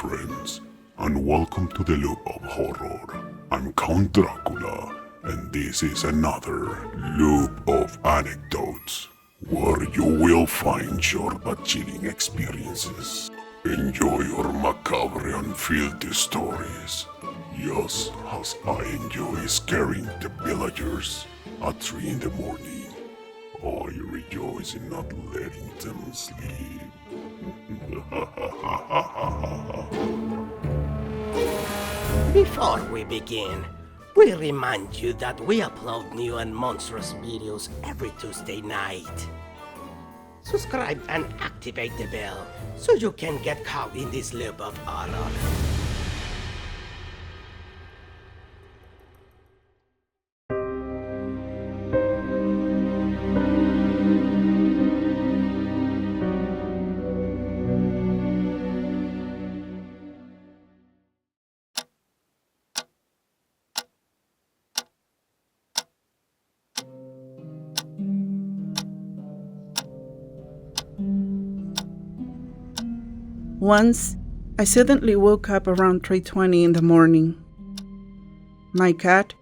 friends, and welcome to the Loop of Horror. I'm Count Dracula, and this is another Loop of Anecdotes, where you will find short but chilling experiences. Enjoy your macabre and filthy stories, just as I enjoy scaring the villagers at 3 in the morning. I rejoice in not letting them sleep. Before we begin, we remind you that we upload new and monstrous videos every Tuesday night. Subscribe and activate the bell so you can get caught in this loop of horror. Once, I suddenly woke up around 3:20 in the morning. My cat,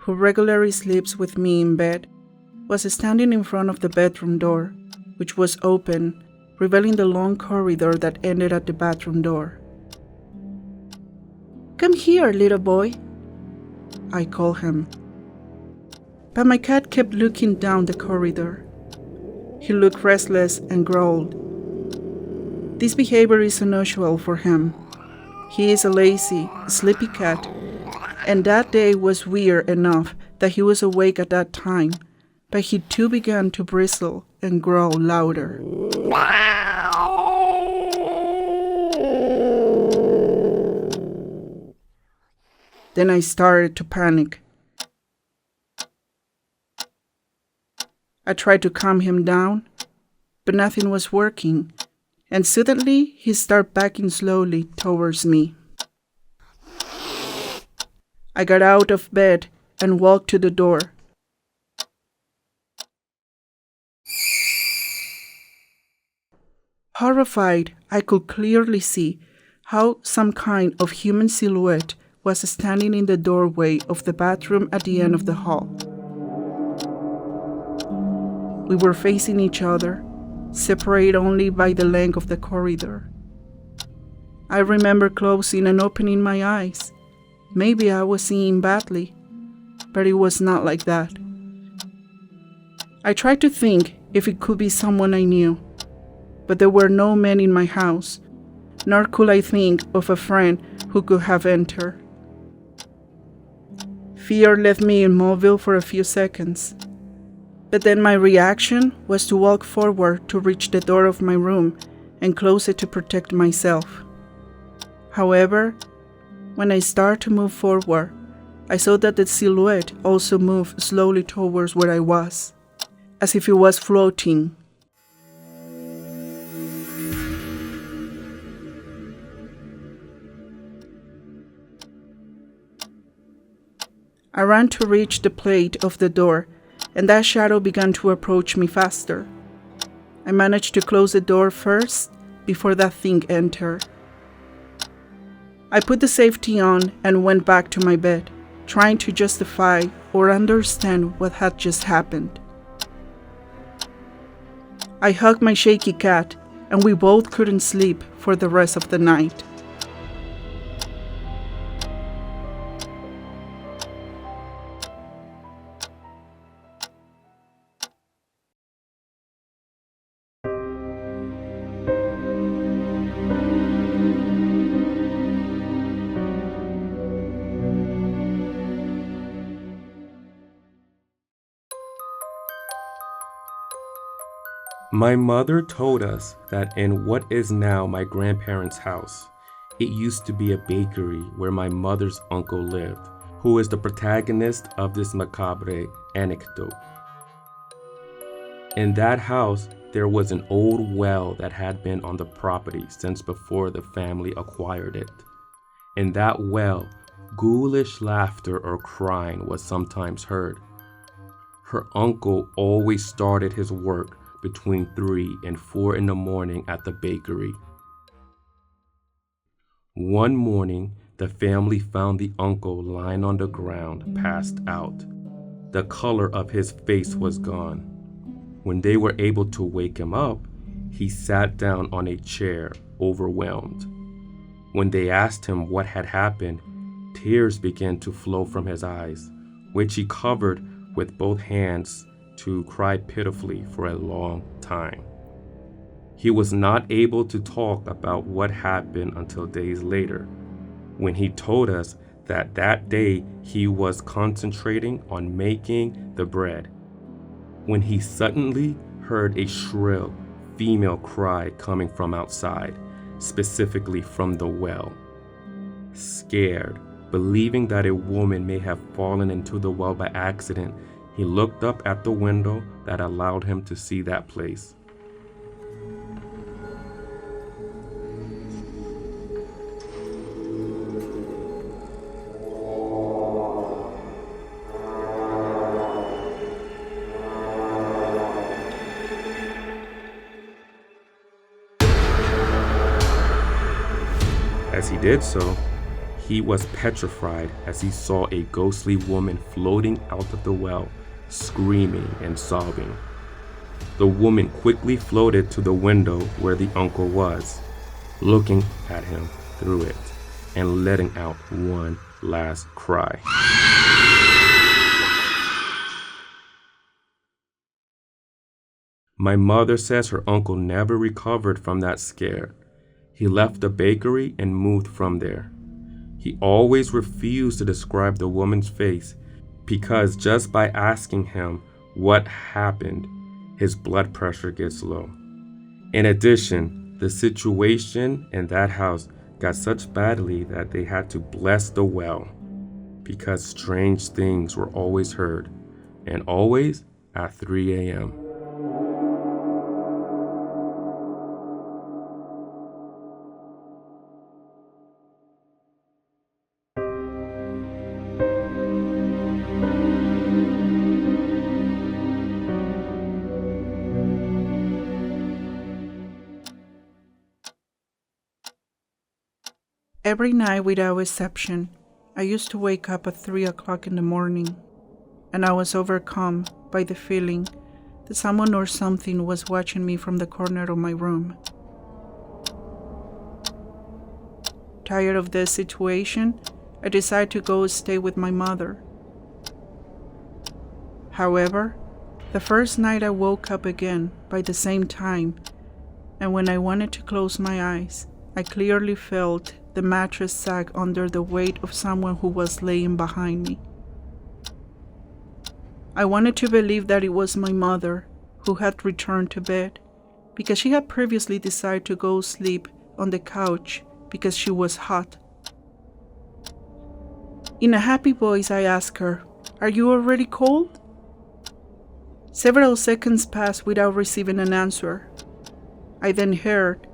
who regularly sleeps with me in bed, was standing in front of the bedroom door, which was open, revealing the long corridor that ended at the bathroom door. "Come here, little boy," I called him. But my cat kept looking down the corridor. He looked restless and growled. This behavior is unusual for him. He is a lazy, sleepy cat, and that day was weird enough that he was awake at that time, but he too began to bristle and growl louder. Then I started to panic. I tried to calm him down, but nothing was working. And suddenly, he started backing slowly towards me. I got out of bed and walked to the door. Horrified, I could clearly see how some kind of human silhouette was standing in the doorway of the bathroom at the end of the hall. We were facing each other, separated only by the length of the corridor. I remember closing and opening my eyes. Maybe I was seeing badly, but it was not like that. I tried to think if it could be someone I knew, but there were no men in my house, nor could I think of a friend who could have entered. Fear left me immobile for a few seconds. But then my reaction was to walk forward to reach the door of my room and close it to protect myself. However, when I started to move forward, I saw that the silhouette also moved slowly towards where I was, as if it was floating. I ran to reach the plate of the door, and that shadow began to approach me faster. I managed to close the door first before that thing entered. I put the safety on and went back to my bed, trying to justify or understand what had just happened. I hugged my shaky cat, and we both couldn't sleep for the rest of the night. My mother told us that in what is now my grandparents' house, it used to be a bakery where my mother's uncle lived, who is the protagonist of this macabre anecdote. In that house, there was an old well that had been on the property since before the family acquired it. In that well, ghoulish laughter or crying was sometimes heard. Her uncle always started his work between 3 and 4 in the morning at the bakery. One morning, the family found the uncle lying on the ground, passed out. The color of his face was gone. When they were able to wake him up, he sat down on a chair, overwhelmed. When they asked him what had happened, tears began to flow from his eyes, which he covered with both hands to cry pitifully for a long time. He was not able to talk about what happened until days later, when he told us that that day he was concentrating on making the bread, when he suddenly heard a shrill female cry coming from outside, specifically from the well. Scared, believing that a woman may have fallen into the well by accident, he looked up at the window that allowed him to see that place. As he did so, he was petrified as he saw a ghostly woman floating out of the well, screaming and sobbing. The woman quickly floated to the window where the uncle was, looking at him through it and letting out one last cry. My mother says her uncle never recovered from that scare. He left the bakery and moved from there. He always refused to describe the woman's face because just by asking him what happened, his blood pressure gets low. In addition, the situation in that house got such badly that they had to bless the well because strange things were always heard, and always at 3 a.m. Every night without exception, I used to wake up at 3 o'clock in the morning, and I was overcome by the feeling that someone or something was watching me from the corner of my room. Tired of this situation, I decided to go stay with my mother. However, the first night I woke up again by the same time, and when I wanted to close my eyes, I clearly felt the mattress sag under the weight of someone who was laying behind me. I wanted to believe that it was my mother who had returned to bed, because she had previously decided to go sleep on the couch because she was hot. In a happy voice, I asked her, "Are you already cold?" Several seconds passed without receiving an answer. I then heard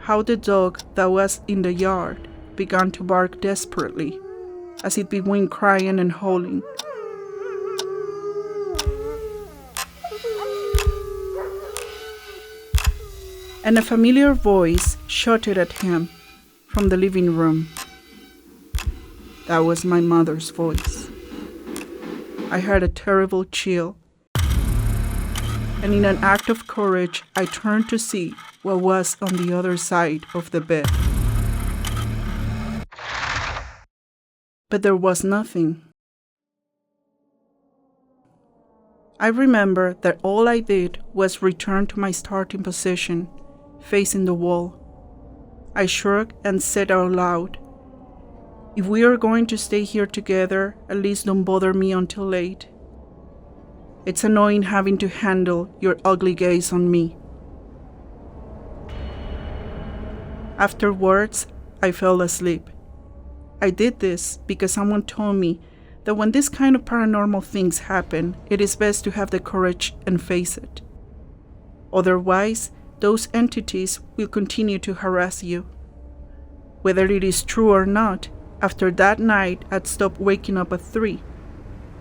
how the dog that was in the yard began to bark desperately as it began crying and howling. And a familiar voice shouted at him from the living room. That was my mother's voice. I had a terrible chill, and in an act of courage, I turned to see what was on the other side of the bed. But there was nothing. I remember that all I did was return to my starting position, facing the wall. I shrugged and said out loud, "If we are going to stay here together, at least don't bother me until late. It's annoying having to handle your ugly gaze on me." Afterwards, I fell asleep. I did this because someone told me that when this kind of paranormal things happen, it is best to have the courage and face it. Otherwise, those entities will continue to harass you. Whether it is true or not, after that night, I'd stopped waking up at 3.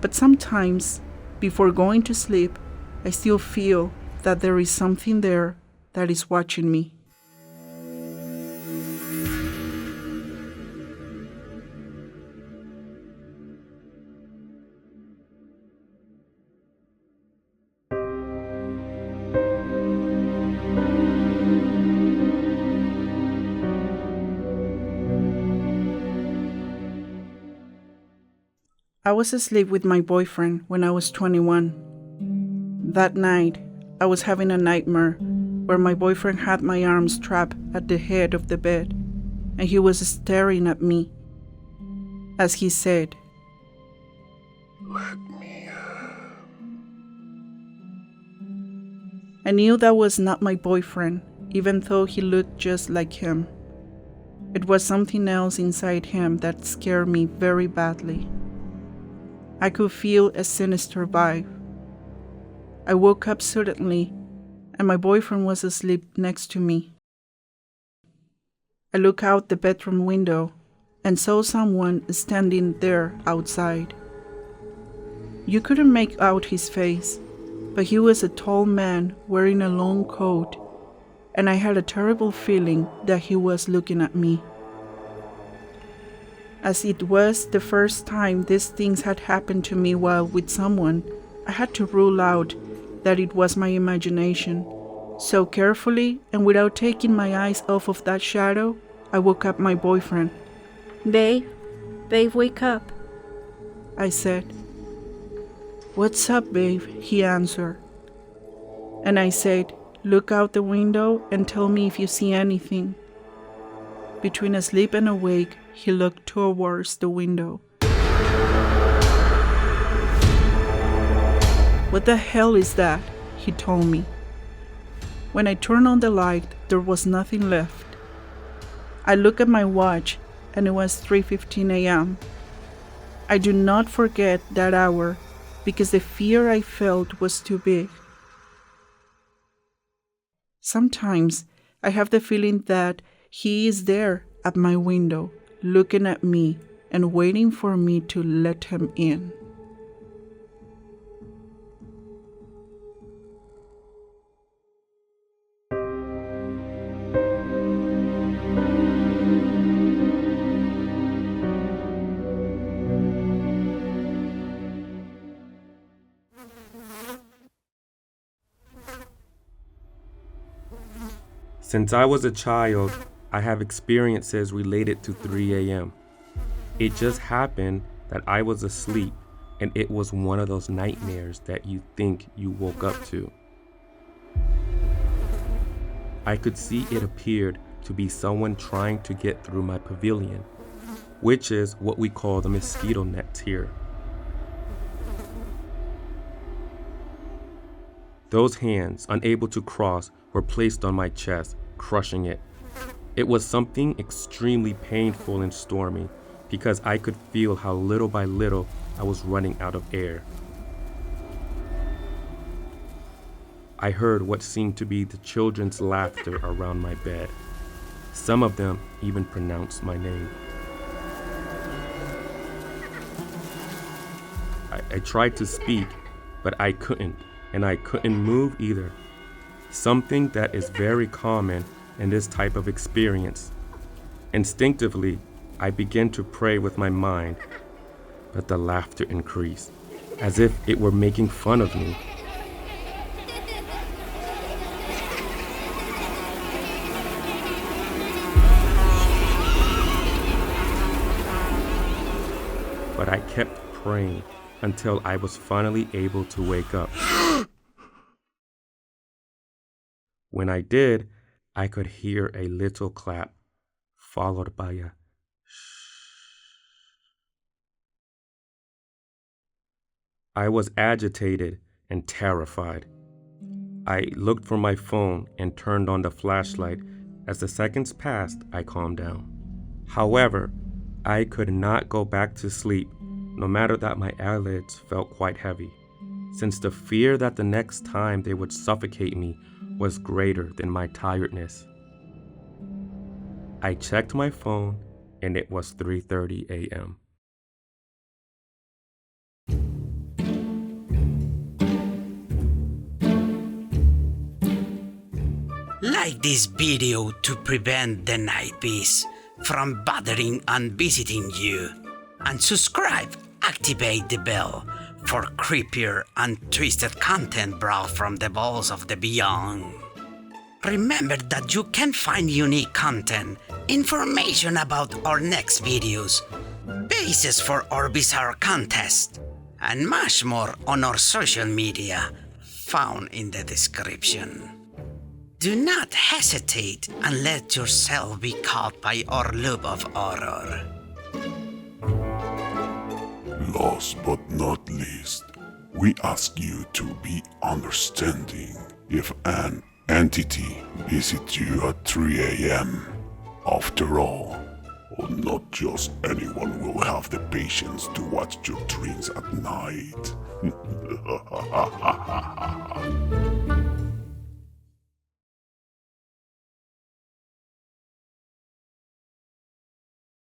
But sometimes, before going to sleep, I still feel that there is something there that is watching me. I was asleep with my boyfriend when I was 21. That night, I was having a nightmare where my boyfriend had my arms trapped at the head of the bed, and he was staring at me. As he said, Let me. I knew that was not my boyfriend, even though he looked just like him. It was something else inside him that scared me very badly. I could feel a sinister vibe. I woke up suddenly, and my boyfriend was asleep next to me. I looked out the bedroom window and saw someone standing there outside. You couldn't make out his face, but he was a tall man wearing a long coat, and I had a terrible feeling that he was looking at me. As it was the first time these things had happened to me while with someone, I had to rule out that it was my imagination. So carefully, and without taking my eyes off of that shadow, I woke up my boyfriend. Babe, wake up. I said. What's up, babe? He answered. And I said, look out the window and tell me if you see anything. Between asleep and awake, he looked towards the window. What the hell is that? He told me. When I turned on the light, there was nothing left. I looked at my watch, and it was 3:15 a.m. I do not forget that hour because the fear I felt was too big. Sometimes I have the feeling that he is there at my window, looking at me and waiting for me to let him in. Since I was a child, I have experiences related to 3 a.m. It just happened that I was asleep, and it was one of those nightmares that you think you woke up to. I could see it appeared to be someone trying to get through my pavilion, which is what we call the mosquito nets here. Those hands, unable to cross, were placed on my chest, crushing it. It was something extremely painful and stormy because I could feel how little by little I was running out of air. I heard what seemed to be the children's laughter around my bed. Some of them even pronounced my name. I tried to speak, but I couldn't, and I couldn't move either. Something that is very common in this type of experience. Instinctively, I began to pray with my mind, but the laughter increased, as if it were making fun of me. But I kept praying until I was finally able to wake up. When I did, I could hear a little clap, followed by a shh. I was agitated and terrified. I looked for my phone and turned on the flashlight. As the seconds passed, I calmed down. However, I could not go back to sleep, no matter that my eyelids felt quite heavy, since the fear that the next time they would suffocate me was greater than my tiredness. I checked my phone, and it was 3:30 a.m. Like this video to prevent the night beast from bothering and visiting you. And subscribe, activate the bell for creepier and twisted content brought from the bowels of the beyond. Remember that you can find unique content, information about our next videos, prizes for our bizarre contest, and much more on our social media, found in the description. Do not hesitate and let yourself be caught by our loop of horror. Last but not least, we ask you to be understanding if an entity visits you at 3 a.m. After all, not just anyone will have the patience to watch your dreams at night.